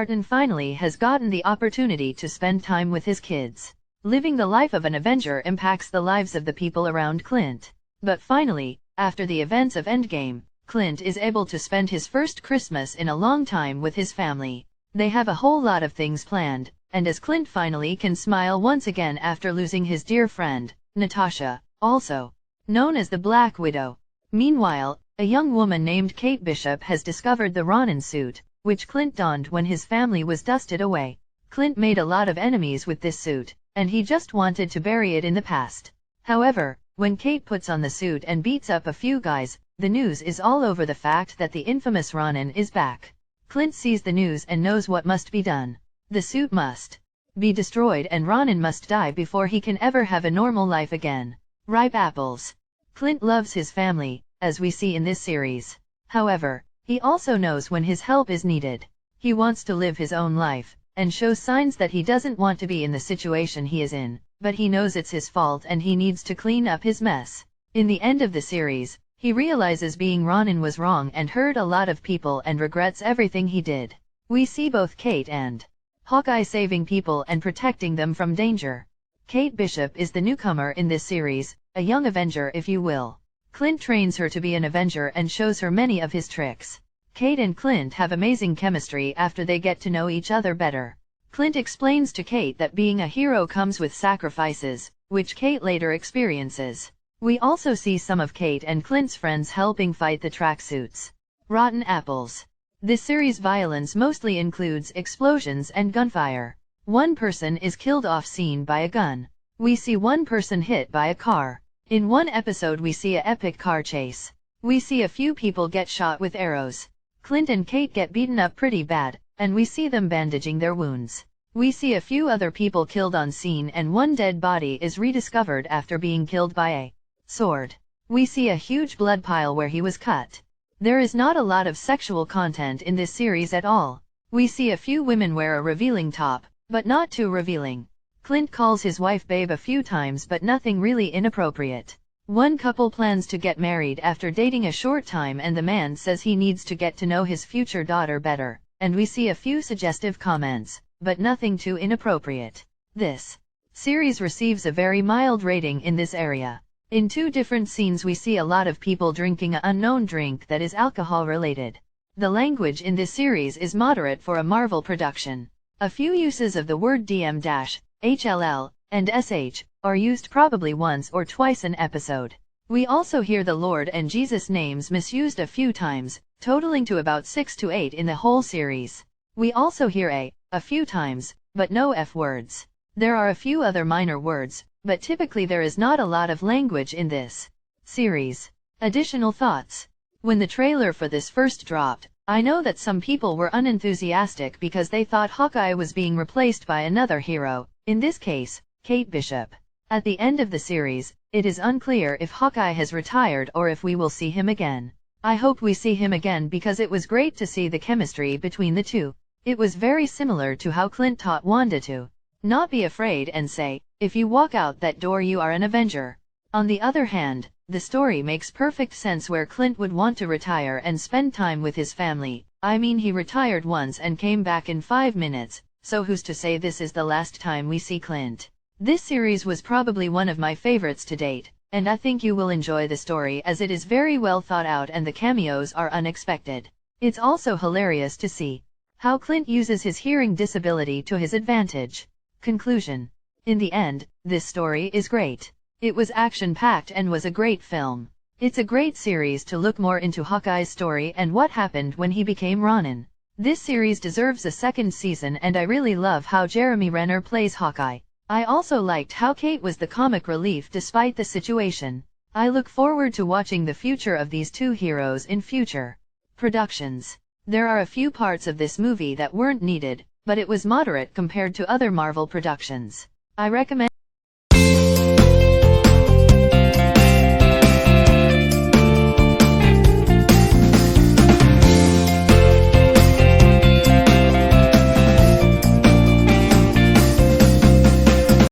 Martin finally has gotten the opportunity to spend time with his kids. Living the life of an Avenger impacts the lives of the people around Clint. But finally, after the events of Endgame, Clint is able to spend his first Christmas in a long time with his family. They have a whole lot of things planned, and as Clint finally can smile once again after losing his dear friend, Natasha, also known as the Black Widow. Meanwhile, a young woman named Kate Bishop has discovered the Ronin suit, which Clint donned when his family was dusted away. Clint made a lot of enemies with this suit, and he just wanted to bury it in the past. However, when Kate puts on the suit and beats up a few guys, the news is all over the fact that the infamous Ronin is back. Clint sees the news and knows what must be done. The suit must be destroyed and Ronin must die before he can ever have a normal life again. Ripe apples. Clint loves his family, as we see in this series. However, he also knows when his help is needed. He wants to live his own life, and shows signs that he doesn't want to be in the situation he is in, but he knows it's his fault and he needs to clean up his mess. In the end of the series, he realizes being Ronin was wrong and hurt a lot of people and regrets everything he did. We see both Kate and Hawkeye saving people and protecting them from danger. Kate Bishop is the newcomer in this series, a young Avenger if you will. Clint trains her to be an Avenger and shows her many of his tricks. Kate and Clint have amazing chemistry after they get to know each other better. Clint explains to Kate that being a hero comes with sacrifices, which Kate later experiences. We also see some of Kate and Clint's friends helping fight the tracksuits. Rotten apples. This series' violence mostly includes explosions and gunfire. One person is killed off-scene by a gun. We see one person hit by a car. In one episode we see an epic car chase. We see a few people get shot with arrows. Clint and Kate get beaten up pretty bad, and we see them bandaging their wounds. We see a few other people killed on scene and one dead body is rediscovered after being killed by a sword. We see a huge blood pile where he was cut. There is not a lot of sexual content in this series at all. We see a few women wear a revealing top, but not too revealing. Clint calls his wife babe a few times but nothing really inappropriate. One couple plans to get married after dating a short time and the man says he needs to get to know his future daughter better, and we see a few suggestive comments, but nothing too inappropriate. This series receives a very mild rating in this area. In two different scenes we see a lot of people drinking an unknown drink that is alcohol related. The language in this series is moderate for a Marvel production. A few uses of the word DM-HLL and SH are used probably once or twice an episode. We also hear the Lord and Jesus names misused a few times, totaling to about 6 to 8 in the whole series. We also hear a few times, but no F words. There are a few other minor words, but typically there is not a lot of language in this series. Additional thoughts. When the trailer for this first dropped, I know that some people were unenthusiastic because they thought Hawkeye was being replaced by another hero, in this case, Kate Bishop. At the end of the series, it is unclear if Hawkeye has retired or if we will see him again. I hope we see him again because it was great to see the chemistry between the two. It was very similar to how Clint taught Wanda to not be afraid and say, if you walk out that door you are an Avenger. On the other hand, the story makes perfect sense where Clint would want to retire and spend time with his family. I mean, he retired once and came back in 5 minutes, so who's to say this is the last time we see Clint? This series was probably one of my favorites to date, and I think you will enjoy the story as it is very well thought out and the cameos are unexpected. It's also hilarious to see how Clint uses his hearing disability to his advantage. Conclusion. In the end, this story is great. It was action-packed and was a great film. It's a great series to look more into Hawkeye's story and what happened when he became Ronin. This series deserves a second season and I really love how Jeremy Renner plays Hawkeye. I also liked how Kate was the comic relief despite the situation. I look forward to watching the future of these two heroes in future productions. There are a few parts of this movie that weren't needed, but it was moderate compared to other Marvel productions. I recommend